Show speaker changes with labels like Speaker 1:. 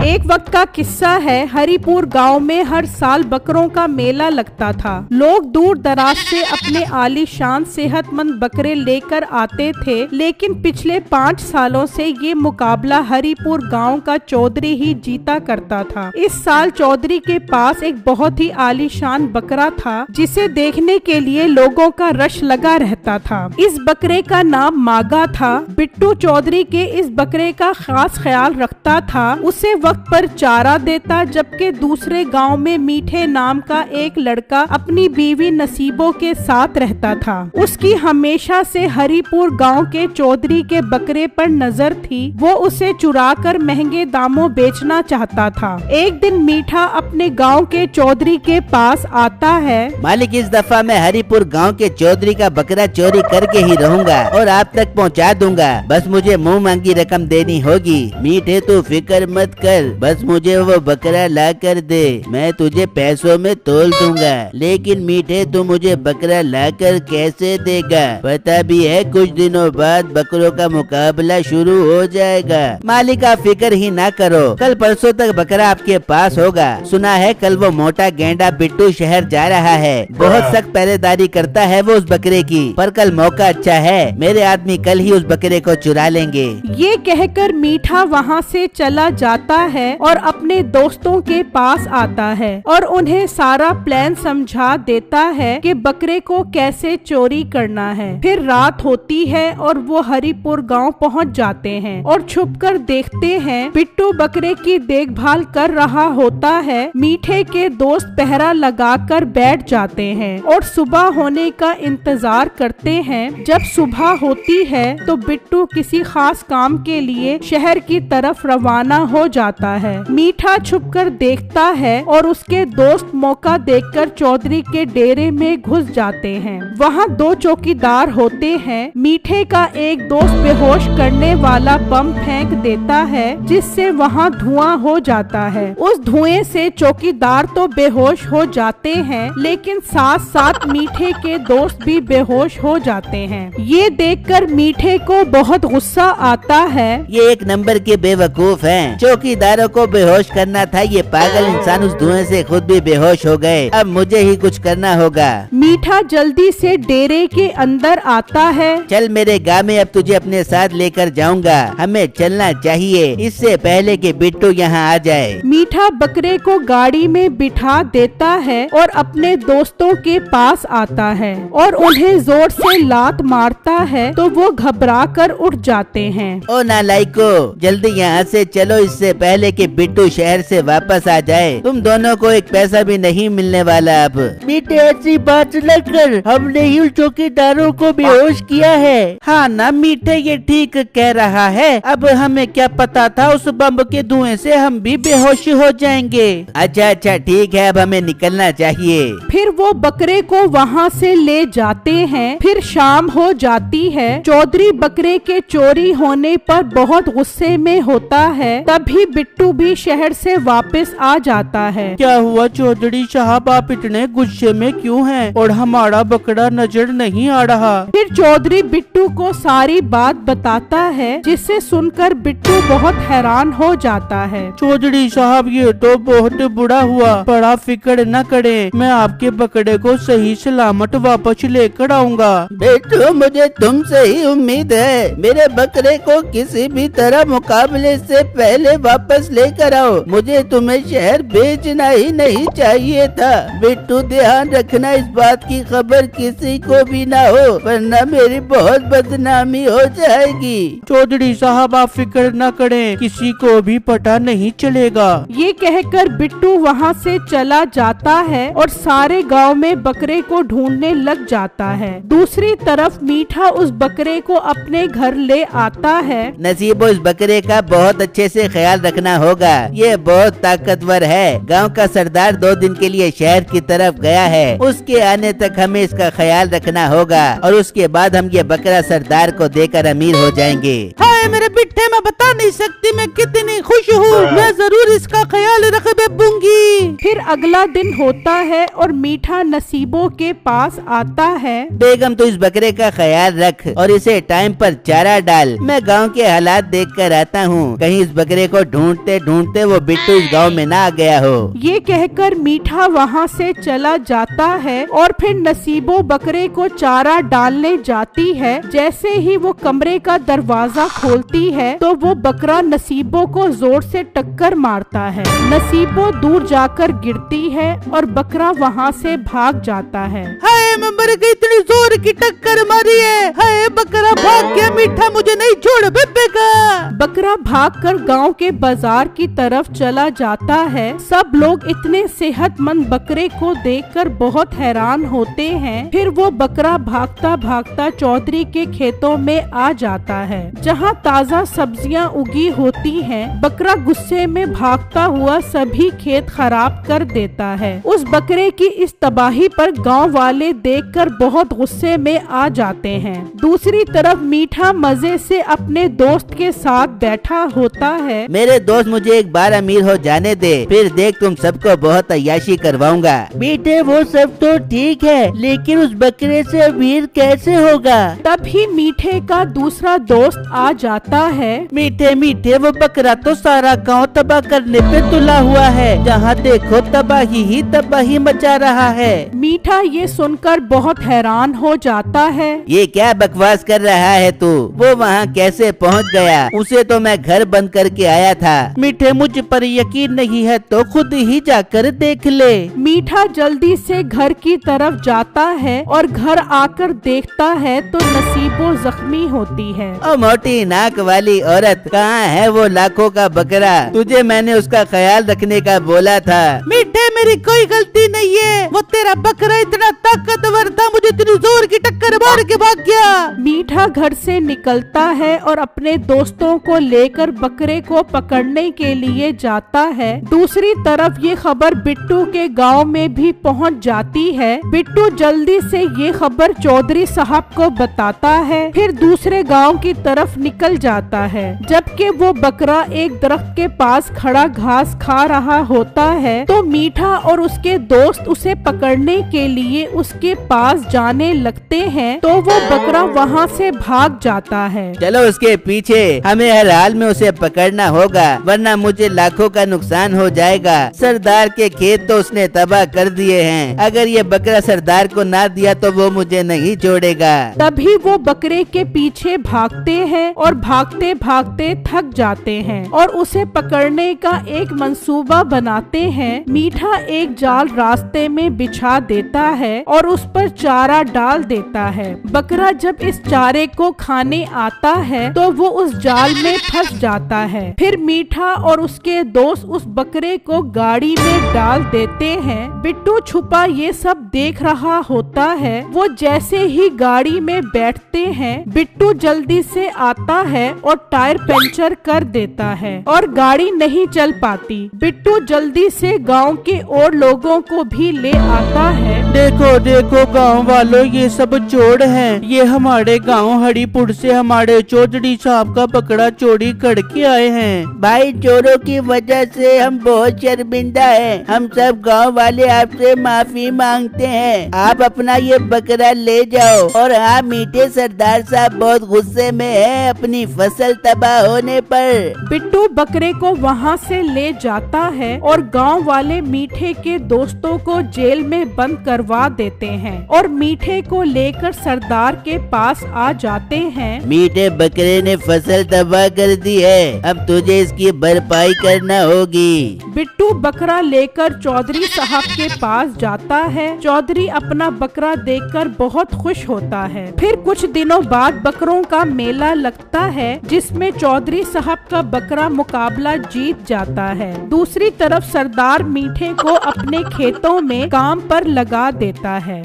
Speaker 1: एक वक्त का किस्सा है। हरिपुर गांव में हर साल बकरों का मेला लगता था। लोग दूर दराज से अपने आलीशान सेहतमंद बकरे लेकर आते थे, लेकिन पिछले 5 सालों से ये मुकाबला हरिपुर गांव का चौधरी ही जीता करता था। इस साल चौधरी के पास एक बहुत ही आलीशान बकरा था, जिसे देखने के लिए लोगों का रश लगा रहता था। इस बकरे का नाम मागा था। बिट्टू चौधरी के इस बकरे का खास ख्याल रखता था। उसे वक्त पर चारा देता, जबकि दूसरे गांव में मीठे नाम का एक लड़का अपनी बीवी नसीबों के साथ रहता था। उसकी हमेशा से हरिपुर गांव के चौधरी के बकरे पर नजर थी। वो उसे चुराकर महंगे दामों बेचना चाहता था। एक दिन मीठा अपने गांव के चौधरी के पास आता है।
Speaker 2: मालिक, इस दफा मैं हरिपुर गांव के चौधरी का बकरा चोरी करके ही रहूंगा और आप तक पहुंचा दूंगा। बस मुझे मुंह मांगी रकम देनी होगी। मीठे तो फिक्र मत कर, बस मुझे वो बकरा ला कर दे, मैं तुझे पैसों में तोल दूंगा। लेकिन मीठे तू मुझे बकरा ला कर कैसे देगा? पता भी है कुछ दिनों बाद बकरों का मुकाबला शुरू हो जाएगा। मालिक, आप फिक्र ही ना करो, कल परसों तक बकरा आपके पास होगा। सुना है कल वो मोटा गेंडा बिट्टू शहर जा रहा है। बहुत सख्त पहरेदारी करता है वो उस बकरे की, पर कल मौका अच्छा है, मेरे आदमी कल ही उस बकरे को चुरा लेंगे।
Speaker 1: ये कहकर मीठा वहाँ से चला जाता है और अपने दोस्तों के पास आता है और उन्हें सारा प्लान समझा देता है कि बकरे को कैसे चोरी करना है। फिर रात होती है और वो हरिपुर गांव पहुंच जाते हैं और छुपकर देखते हैं बिट्टू बकरे की देखभाल कर रहा होता है। मीठे के दोस्त पहरा लगाकर बैठ जाते हैं और सुबह होने का इंतजार करते हैं। जब सुबह होती है तो बिट्टू किसी खास काम के लिए शहर की तरफ रवाना हो जाता है। मीठा छुपकर देखता है और उसके दोस्त मौका देखकर चौधरी के डेरे में घुस जाते हैं। वहाँ 2 चौकीदार होते हैं। मीठे का एक दोस्त बेहोश करने वाला बम फेंक देता है, जिससे वहाँ धुआं हो जाता है। उस धुएं से चौकीदार तो बेहोश हो जाते हैं, लेकिन साथ साथ मीठे के दोस्त भी बेहोश हो जाते हैं। ये देखकर मीठे को बहुत गुस्सा आता है।
Speaker 2: ये एक नंबर के बेवकूफ हैं। चौकीदारों को बेहोश करना था, ये पागल इंसान उस धुएं से खुद भी बेहोश हो गए। अब मुझे ही कुछ करना होगा।
Speaker 1: मीठा जल्दी से डेरे के अंदर आता है।
Speaker 2: चल मेरे गाँव में, अब तुझे अपने साथ लेकर जाऊंगा। हमें चलना चाहिए इससे पहले कि बिट्टू यहाँ आ जाए।
Speaker 1: मीठा बकरे को गाड़ी में बिठा देता है और अपने दोस्तों के पास आता है और उन्हें जोर से लात मारता है, तो वो घबरा कर उठ जाते हैं।
Speaker 2: ओ नालायको, जल्दी यहाँ से चलो इससे पहले कि बिट्टू शहर से वापस आ जाए। तुम दोनों को एक पैसा भी नहीं मिलने वाला। अब
Speaker 3: बेटे ऐसी बात न कर, हमने ही उन चौकीदारों को बेहोश किया है।
Speaker 2: हाँ ना मीठे, ये ठीक कह रहा है। अब हमें क्या पता था उस बम के धुएं से हम भी बेहोश हो जाएंगे। अच्छा अच्छा ठीक है, अब हमें निकलना चाहिए।
Speaker 1: फिर वो बकरे को वहाँ से ले जाते हैं। फिर शाम हो जाती है। चौधरी बकरे के चोरी होने पर बहुत गुस्से में होता है। तभी बिट्टू भी शहर से वापस आ जाता है।
Speaker 3: क्या हुआ चौधरी साहब, आप इतने गुस्से में क्यों हैं और हमारा बकरा नजर नहीं आ रहा?
Speaker 1: फिर चौधरी बिट्टू को सारी बात बताता है, जिसे सुनकर बिट्टू बहुत हैरान हो जाता है।
Speaker 3: चौधरी साहब, ये तो बहुत बुरा हुआ, पर आप फिक्र न करें, मैं आपके बकरे को सही सलामत वापस लेकर आऊंगा।
Speaker 2: बेटू, मुझे तुमसे ही उम्मीद है। मेरे बकरे को किसी भी तरह मुकाबले से पहले वापस लेकर आओ। मुझे तुम्हें शहर बेचना ही नहीं चाहिए था। बिट्टू, ध्यान रखना इस बात की खबर किसी को भी ना हो, वरना मेरी बहुत बदनामी हो जाएगी।
Speaker 3: चौधरी साहब, आप फिक्र न करें, किसी को भी पता नहीं चलेगा।
Speaker 1: ये कहकर बिट्टू वहाँ से चला जाता है और सारे गांव में बकरे को ढूंढने लग जाता है। दूसरी तरफ मीठा उस बकरे को अपने घर ले आता है।
Speaker 2: नसीबो, इस बकरे का बहुत अच्छे से ख्याल रखना होगा। ये बहुत ताकतवर है। गांव का सरदार 2 दिन के लिए शहर की तरफ गया है। उसके आने तक हमें इसका ख्याल रखना होगा और उसके बाद हम ये बकरा सरदार को देकर अमीर हो जाएंगे।
Speaker 3: हाय मेरे बिट्टे, मैं बता नहीं सकती मैं कितनी खुश हूँ। मैं जरूर इसका ख्याल रखूंगी।
Speaker 1: फिर अगला दिन होता है और मीठा नसीबों के पास आता है।
Speaker 2: बेगम, तू इस बकरे का ख्याल रख और इसे टाइम पर चारा डाल। मैं गांव के हालात देख कर आता हूँ। कहीं इस बकरे को ढूंढते ढूंढते वो बिट्टू इस गांव में ना आ गया हो।
Speaker 1: ये कहकर मीठा वहाँ से चला जाता है और फिर नसीबों बकरे को चारा डालने जाती है। जैसे ही वो कमरे का दरवाजा खोलती है तो वो बकरा नसीबों को जोर से टक्कर मारता है। नसीबों दूर जाकर गिरती है और बकरा वहाँ से भाग जाता है।
Speaker 3: हाय मैं मर गई, इतनी जोर की टक्कर मारी है। हाय बकरा भाग गया, मीठा मुझे नहीं छोड़ बेबेगा।
Speaker 1: बकरा भागकर गांव के बाजार की तरफ चला जाता है। सब लोग इतने सेहतमंद बकरे को देखकर बहुत हैरान होते हैं। फिर वो बकरा भागता भागता चौधरी के खेतों में आ जाता है, जहाँ ताज़ा सब्जियां उगी होती हैं। बकरा गुस्से में भागता हुआ सभी खेत खराब कर देता है। उस बकरे की इस तबाही पर गांव वाले देखकर बहुत गुस्से में आ जाते हैं। दूसरी तरफ मीठा मजे से अपने दोस्त के साथ बैठा होता है।
Speaker 2: मेरे दोस्त, मुझे एक बार अमीर हो जाने दे, फिर देख तुम सबको बहुत अय्याशी करवाऊंगा।
Speaker 3: बेटे वो सब तो ठीक है, लेकिन उस बकरे से अमीर कैसे होगा?
Speaker 1: तभी मीठे का दूसरा दोस्त आ जाता है।
Speaker 3: मीठे मीठे, वो बकरा तो सारा गांव तबाह करने पे तुला हुआ है। जहाँ देखो तबाही ही तबाही मचा रहा है।
Speaker 1: मीठा ये सुनकर बहुत हैरान हो जाता है।
Speaker 2: ये क्या बकवास कर रहा है तू? वो वहाँ कैसे पहुँच गया? उसे तो मैं घर बंद करके आया था।
Speaker 3: मीठे मुझ पर यकीन नहीं है तो खुद ही जाकर देख ले।
Speaker 1: मीठा जल्दी से घर की तरफ जाता है और घर आकर देखता है तो नसीबों जख्मी होती है।
Speaker 2: ओ मोटी नाक वाली औरत, कहाँ है वो लाखों का बकरा? तुझे मैंने उसका ख्याल रखने का बोला था।
Speaker 3: मीठे मेरी कोई गलती नहीं है। वो तेरा बकरा इतना ताकतवर था, मुझे इतनी जोर की टक्कर मार के भाग गया।
Speaker 1: मीठा घर से निकलता है और अपने दोस्तों को लेकर बकरे को पकड़ने के लिए जाता है। दूसरी तरफ ये खबर बिट्टू के गांव में भी पहुंच जाती है। बिट्टू जल्दी से ये खबर चौधरी साहब को बताता है, फिर दूसरे गांव की तरफ निकल जाता है। जबकि वो बकरा एक दरख्त के पास खड़ा घास खा रहा होता है तो मीठा और उसके दोस्त उसे पकड़ने के लिए उसके पास जाने लगते हैं तो वो बकरा वहाँ से भाग जाता है।
Speaker 2: चलो उसके पीछे, हमें हर हाल में उसे पकड़ना होगा, वरना मुझे लाखों का नुकसान हो जाएगा। सरदार के खेत तो उसने तबाह कर दिए हैं। अगर ये बकरा सरदार को ना दिया तो वो मुझे नहीं छोड़ेगा।
Speaker 1: तभी वो बकरे के पीछे भागते हैं और भागते भागते थक जाते हैं और उसे पकड़ने का एक मंसूबा बनाते हैं। मीठा एक जाल रास्ते में बिछा देता है और उस पर चारा डाल देता है। बकरा जब इस चारे को खाने आता है तो वो उस जाल में फंस जाता है। फिर मीठा और उसके दोस्त उस बकरे को गाड़ी में डाल देते हैं। बिट्टू छुपा ये सब देख रहा होता है। वो जैसे ही गाड़ी में बैठते हैं, बिट्टू जल्दी से आता है और टायर पंचर कर देता है और गाड़ी नहीं चल पाती। बिट्टू जल्दी से गांव के और लोगों को भी ले आता है।
Speaker 3: देखो देखो गांव वालों, ये सब चोर हैं। ये हमारे गांव हरिपुर से हमारे चौधरी साहब का बकरा चोरी करके आए हैं।
Speaker 2: भाई, चोरों की वजह से हम बहुत शर्मिंदा हैं। हम सब गांव वाले आपसे माफी मांगते हैं। आप अपना ये बकरा ले जाओ। और हाँ मीठे, सरदार साहब बहुत गुस्से में है अपनी फसल तबाह होने पर।
Speaker 1: बिट्टू बकरे को वहाँ से ले जाता है और गांव वाले मीठे के दोस्तों को जेल में बंद करवा देते हैं और मीठे को लेकर सरदार के पास आ जाते हैं।
Speaker 2: मीठे, बकरे ने फसल तबाह कर दी है, अब तुझे इसकी भरपाई करना होगी।
Speaker 1: बिट्टू बकरा लेकर चौधरी साहब के पास जाता है। चौधरी अपना बकरा देखकर बहुत खुश होता है। फिर कुछ दिनों बाद बकरों का मेला लगता है जिसमें चौधरी साहब का बकरा मुकाबला जीत जाता है। दूसरी तरफ सरदार मीठे को अपने खेतों में काम पर लगा देता है।